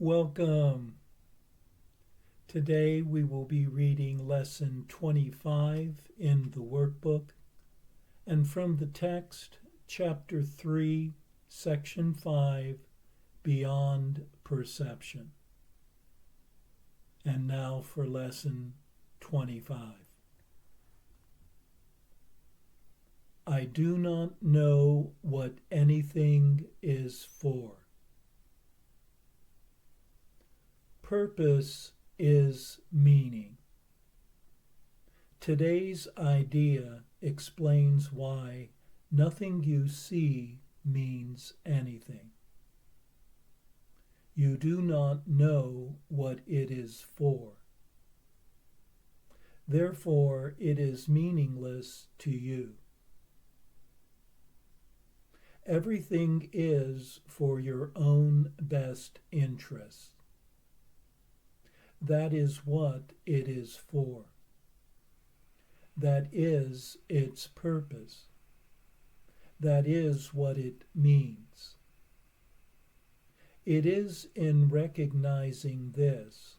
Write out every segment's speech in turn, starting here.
Welcome. Today we will be reading Lesson 25 in the workbook and from the text, Chapter 3, Section 5, Beyond Perception. And now for Lesson 25. I do not know what anything is for. Purpose is meaning. Today's idea explains why nothing you see means anything. You do not know what it is for. Therefore, it is meaningless to you. Everything is for your own best interest. That is what it is for. That is its purpose. That is what it means. It is in recognizing this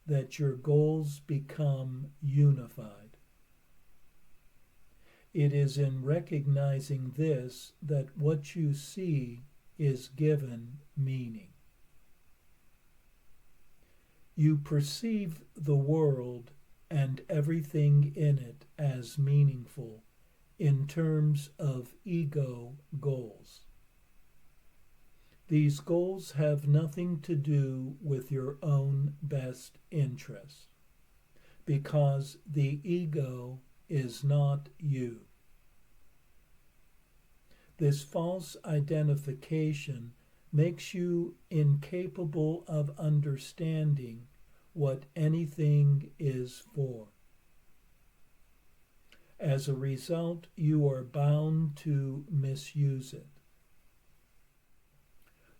that your goals become unified. It is in recognizing this that what you see is given meaning. You perceive the world and everything in it as meaningful in terms of ego goals. These goals have nothing to do with your own best interest, because the ego is not you. This false identification makes you incapable of understanding what anything is for. As a result, you are bound to misuse it.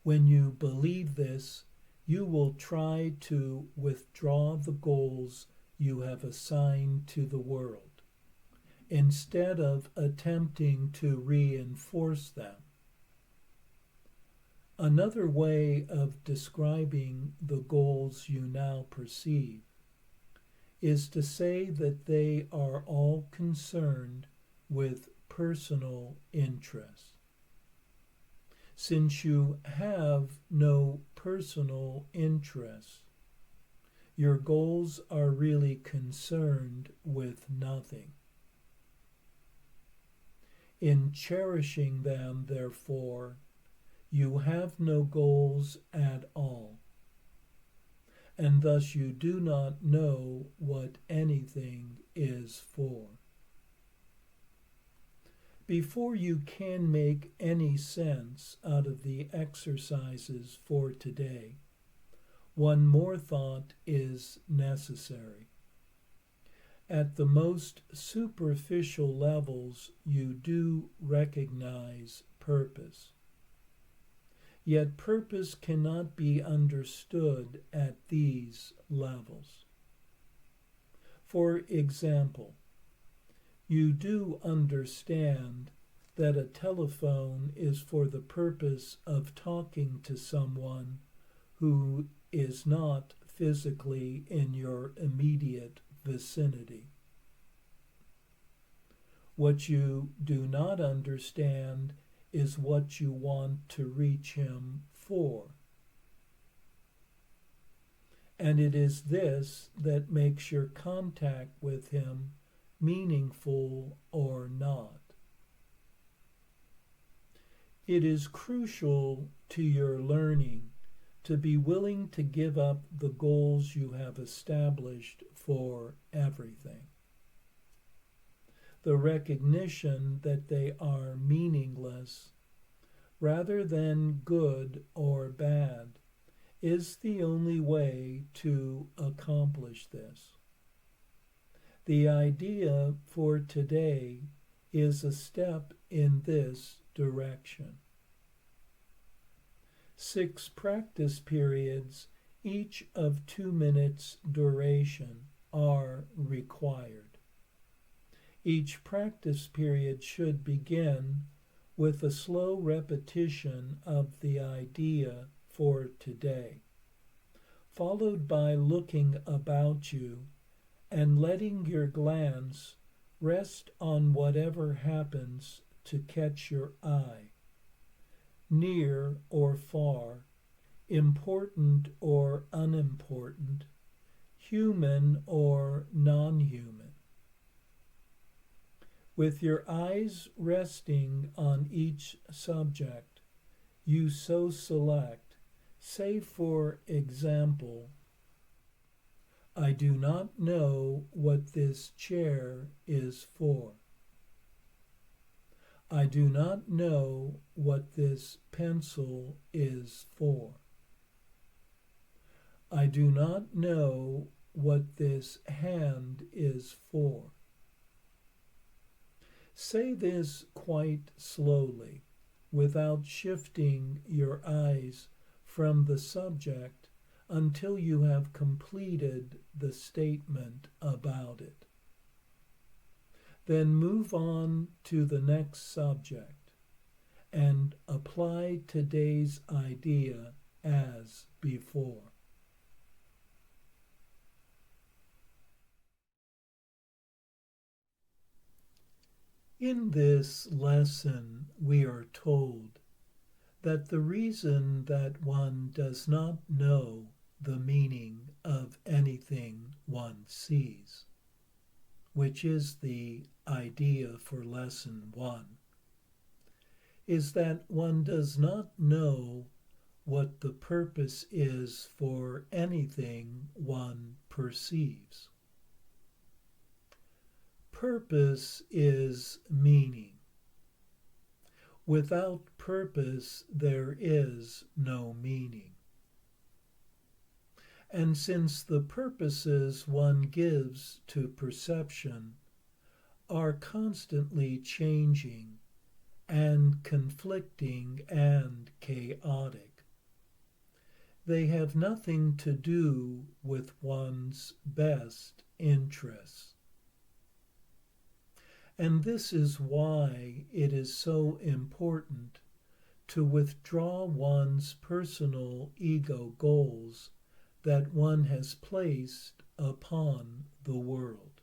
When you believe this, you will try to withdraw the goals you have assigned to the world, instead of attempting to reinforce them. Another way of describing the goals you now perceive is to say that they are all concerned with personal interests. Since you have no personal interests, your goals are really concerned with nothing. In cherishing them, therefore, you have no goals at all, and thus you do not know what anything is for. Before you can make any sense out of the exercises for today, one more thought is necessary. At the most superficial levels, you do recognize purpose. Yet purpose cannot be understood at these levels. For example, you do understand that a telephone is for the purpose of talking to someone who is not physically in your immediate vicinity. What you do not understand is what you want to reach him for. And it is this that makes your contact with him meaningful or not. It is crucial to your learning to be willing to give up the goals you have established for everything. The recognition that they are meaningless, rather than good or bad, is the only way to accomplish this. The idea for today is a step in this direction. 6 practice periods, each of 2 minutes duration, are required. Each practice period should begin with a slow repetition of the idea for today. followed by looking about you and letting your glance rest on whatever happens to catch your eye, near or far, important or unimportant, human or non-human. With your eyes resting on each subject, you so select, say for example, I do not know what this chair is for. I do not know what this pencil is for. I do not know what this hand is for. Say this quite slowly, without shifting your eyes from the subject until you have completed the statement about it. Then move on to the next subject and apply today's idea as before. In this lesson, we are told that the reason that one does not know the meaning of anything one sees, which is the idea for lesson 1, is that one does not know what the purpose is for anything one perceives. Purpose is meaning. Without purpose, there is no meaning. And since the purposes one gives to perception are constantly changing and conflicting and chaotic, they have nothing to do with one's best interests. And this is why it is so important to withdraw one's personal ego goals that one has placed upon the world.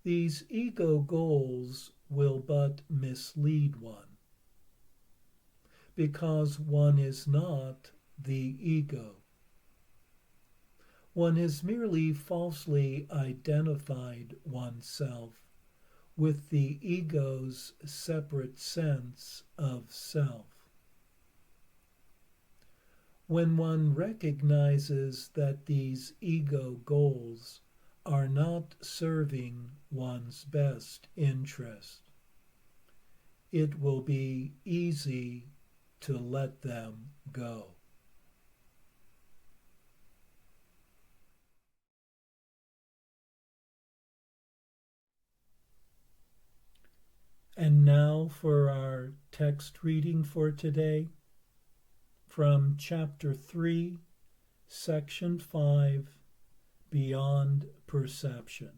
These ego goals will but mislead one, because one is not the ego. One has merely falsely identified oneself with the ego's separate sense of self. When one recognizes that these ego goals are not serving one's best interest, it will be easy to let them go. And now for our text reading for today, from chapter 3, section 5, Beyond Perception.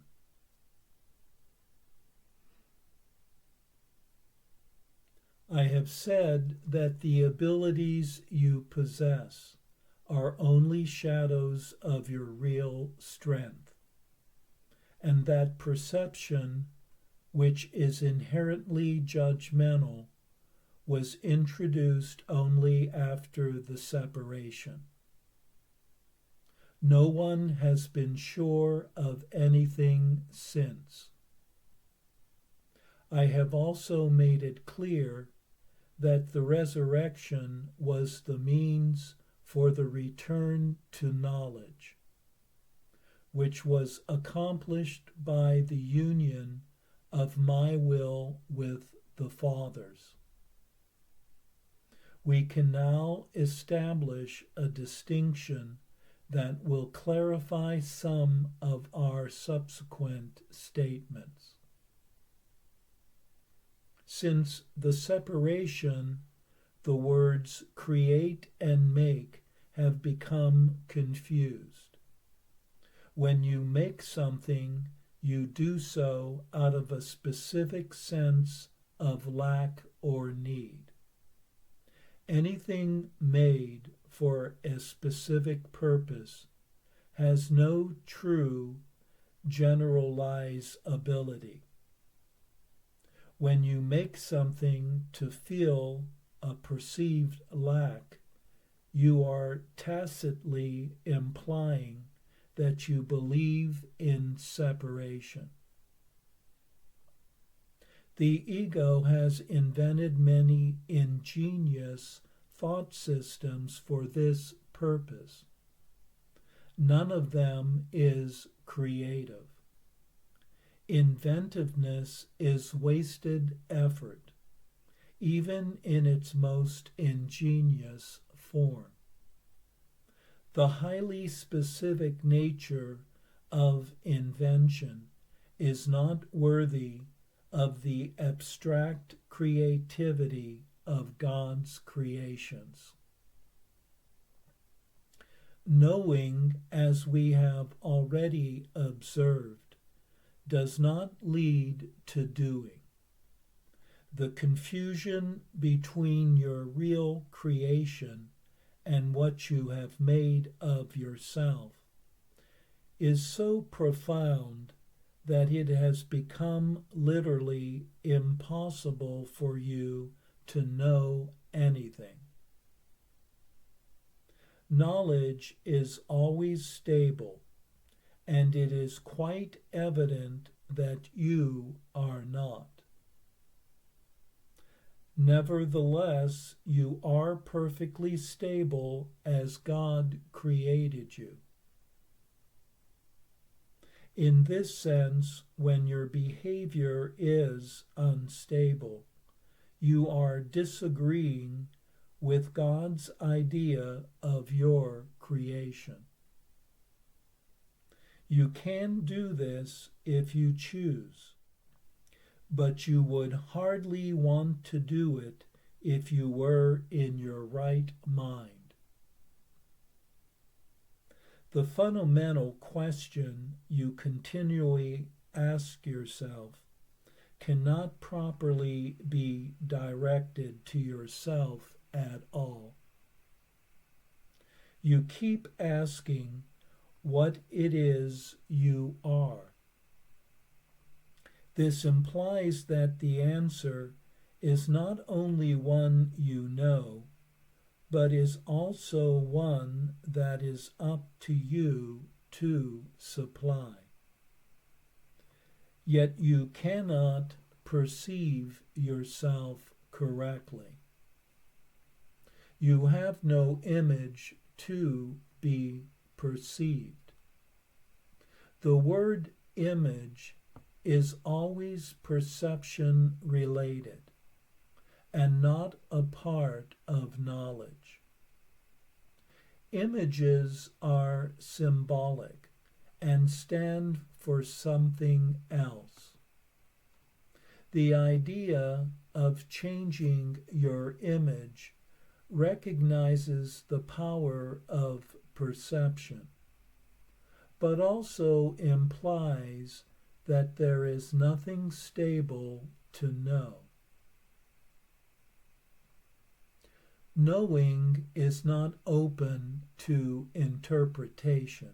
I have said that the abilities you possess are only shadows of your real strength, and that perception, which is inherently judgmental, was introduced only after the separation. No one has been sure of anything since. I have also made it clear that the resurrection was the means for the return to knowledge, which was accomplished by the union of my will with the Father's. We can now establish a distinction that will clarify some of our subsequent statements. Since the separation, the words create and make have become confused. When you make something, you do so out of a specific sense of lack or need. Anything made for a specific purpose has no true generalizability. When you make something to feel a perceived lack, you are tacitly implying that you believe in separation. The ego has invented many ingenious thought systems for this purpose. None of them is creative. Inventiveness is wasted effort, even in its most ingenious form. The highly specific nature of invention is not worthy of the abstract creativity of God's creations. Knowing, as we have already observed, does not lead to doing. The confusion between your real creation and what you have made of yourself is so profound that it has become literally impossible for you to know anything. Knowledge is always stable, and it is quite evident that you are not. Nevertheless, you are perfectly stable as God created you. In this sense, when your behavior is unstable, you are disagreeing with God's idea of your creation. You can do this if you choose, but you would hardly want to do it if you were in your right mind. The fundamental question you continually ask yourself cannot properly be directed to yourself at all. You keep asking what it is you are. This implies that the answer is not only one you know, but is also one that is up to you to supply. Yet you cannot perceive yourself correctly. You have no image to be perceived. The word image is always perception related and not a part of knowledge. Images are symbolic and stand for something else. The idea of changing your image recognizes the power of perception, but also implies that there is nothing stable to know. Knowing is not open to interpretation.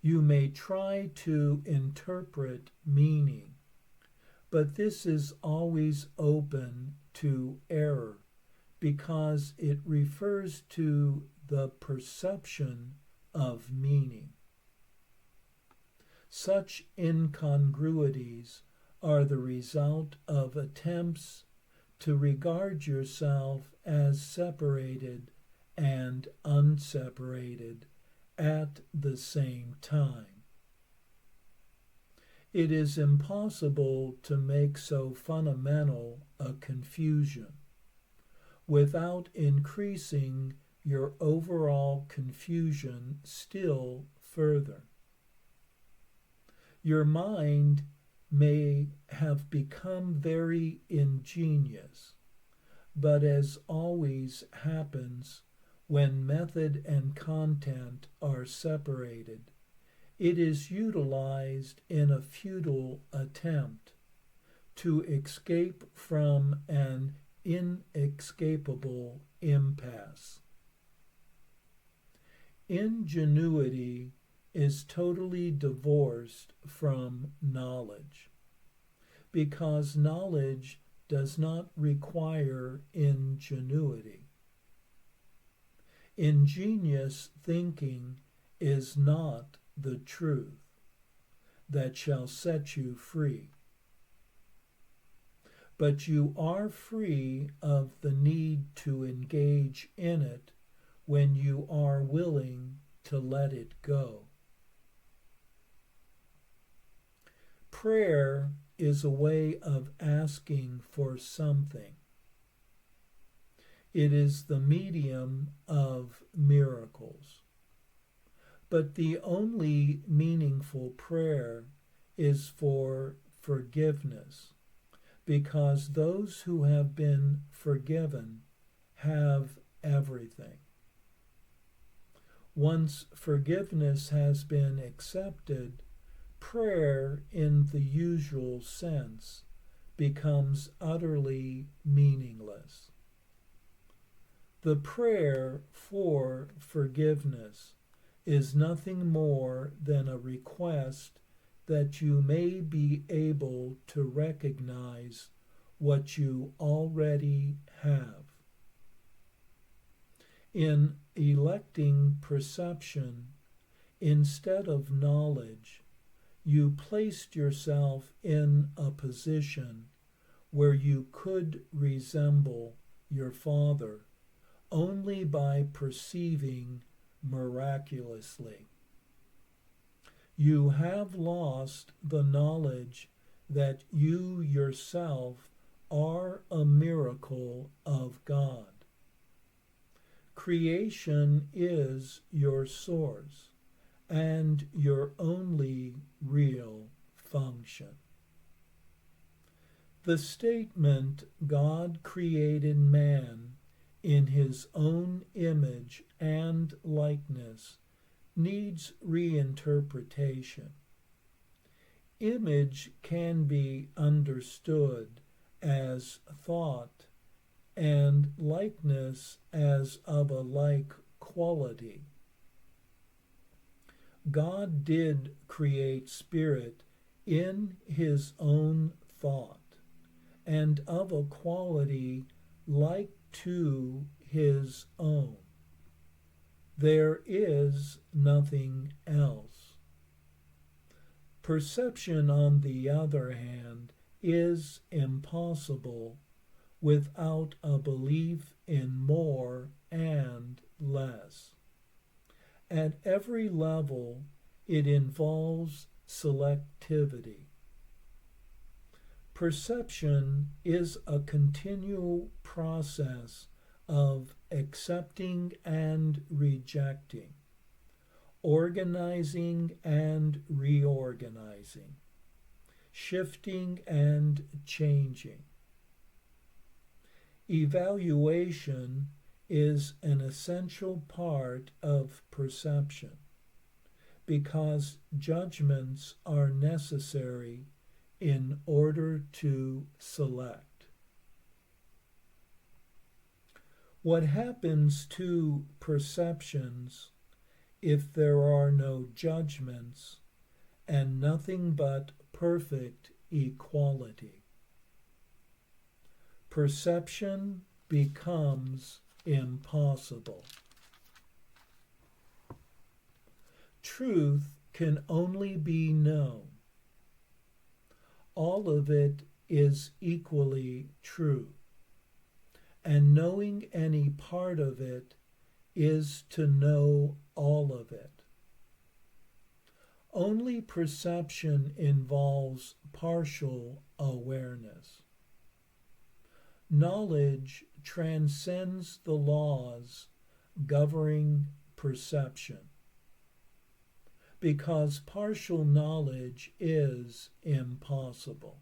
You may try to interpret meaning, but this is always open to error because it refers to the perception of meaning. Such incongruities are the result of attempts to regard yourself as separated and unseparated at the same time. It is impossible to make so fundamental a confusion without increasing your overall confusion still further. Your mind may have become very ingenious, but as always happens when method and content are separated, it is utilized in a futile attempt to escape from an inescapable impasse. Ingenuity is totally divorced from knowledge, because knowledge does not require ingenuity. Ingenious thinking is not the truth that shall set you free. But you are free of the need to engage in it when you are willing to let it go. Prayer is a way of asking for something. It is the medium of miracles. But the only meaningful prayer is for forgiveness, because those who have been forgiven have everything. Once forgiveness has been accepted, prayer in the usual sense becomes utterly meaningless. The prayer for forgiveness is nothing more than a request that you may be able to recognize what you already have. In electing perception instead of knowledge, you placed yourself in a position where you could resemble your Father only by perceiving miraculously. You have lost the knowledge that you yourself are a miracle of God. Creation is your source and your only real function. The statement, God created man in his own image and likeness, needs reinterpretation. Image can be understood as thought, and likeness as of a like quality. God did create spirit in his own thought, and of a quality like to his own. There is nothing else. Perception, on the other hand, is impossible without a belief in more and less. At every level, it involves selectivity. Perception is a continual process of accepting and rejecting, organizing and reorganizing, shifting and changing. Evaluation is an essential part of perception because judgments are necessary in order to select. What happens to perceptions if there are no judgments and nothing but perfect equality? Perception becomes impossible. Truth can only be known. All of it is equally true, and knowing any part of it is to know all of it. Only perception involves partial awareness. Knowledge transcends the laws governing perception, because partial knowledge is impossible.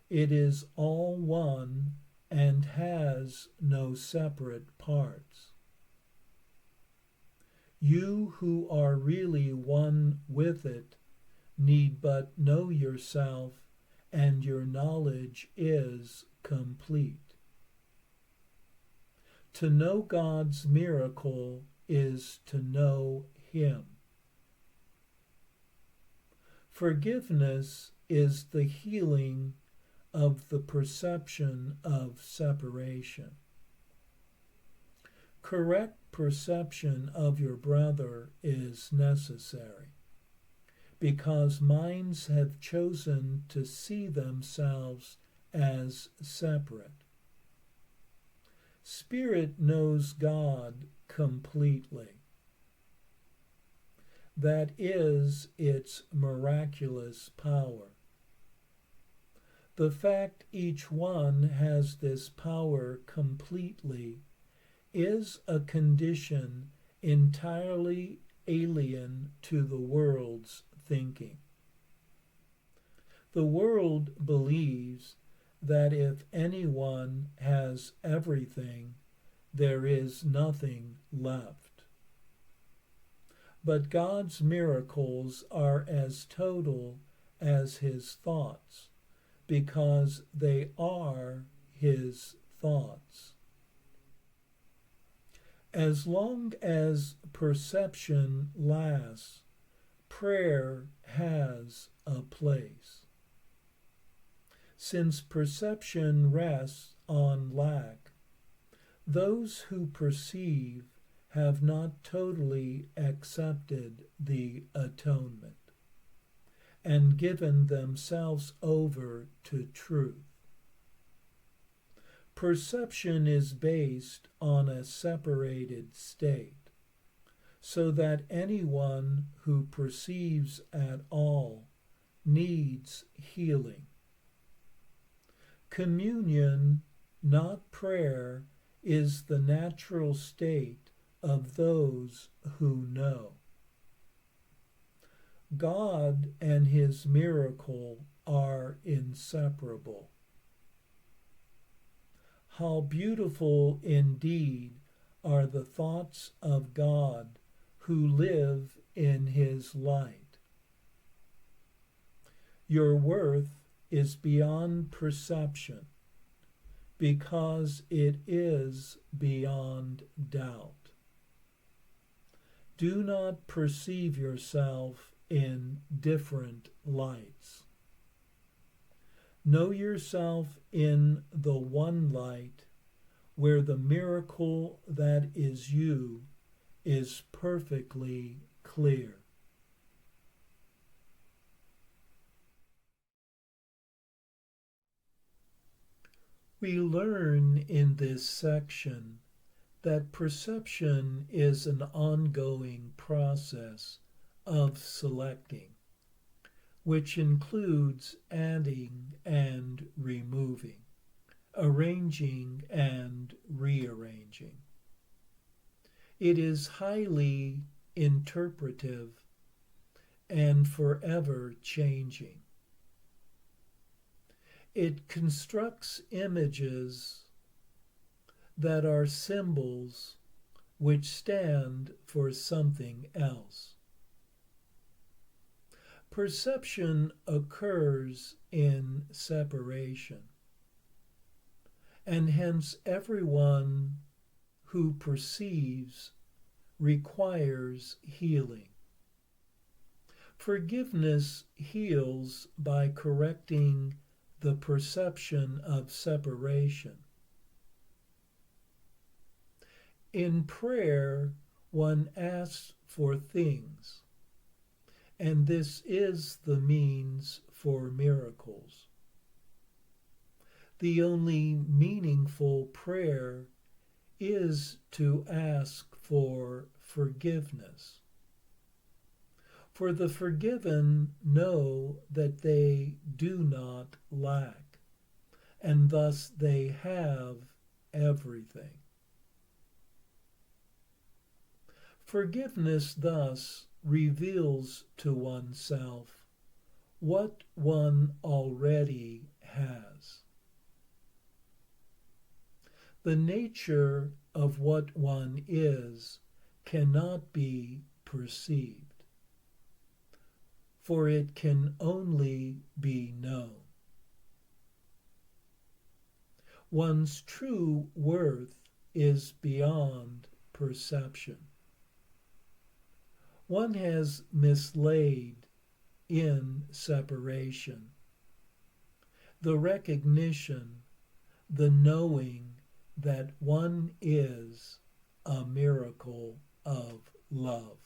It is all one and has no separate parts. You who are really one with it need but know yourself, and your knowledge is complete. To know God's miracle is to know Him. Forgiveness is the healing of the perception of separation. Correct perception of your brother is necessary, because minds have chosen to see themselves as separate. Spirit knows God completely. That is its miraculous power. The fact each one has this power completely is a condition entirely alien to the world's thinking. The world believes that if anyone has everything, there is nothing left. But God's miracles are as total as His thoughts, because they are His thoughts. As long as perception lasts, prayer has a place. Since perception rests on lack, those who perceive have not totally accepted the atonement and given themselves over to truth. Perception is based on a separated state, so that anyone who perceives at all needs healing. Communion, not prayer, is the natural state of those who know. God and His miracle are inseparable. How beautiful indeed are the thoughts of God who live in His light. Your worth is beyond perception, because it is beyond doubt. Do not perceive yourself in different lights. Know yourself in the one light, where the miracle that is you is perfectly clear. We learn in this section that perception is an ongoing process of selecting, which includes adding and removing, arranging and rearranging. It is highly interpretive and forever changing. It constructs images that are symbols which stand for something else. Perception occurs in separation, and hence everyone who perceives requires healing. Forgiveness heals by correcting the perception of separation. In prayer, one asks for things, and this is the means for miracles. The only meaningful prayer is to ask for forgiveness. For the forgiven know that they do not lack, and thus they have everything. Forgiveness thus reveals to oneself what one already has. The nature of what one is cannot be perceived, for it can only be known. One's true worth is beyond perception. One has mislaid in separation the recognition, the knowing that one is a miracle of love.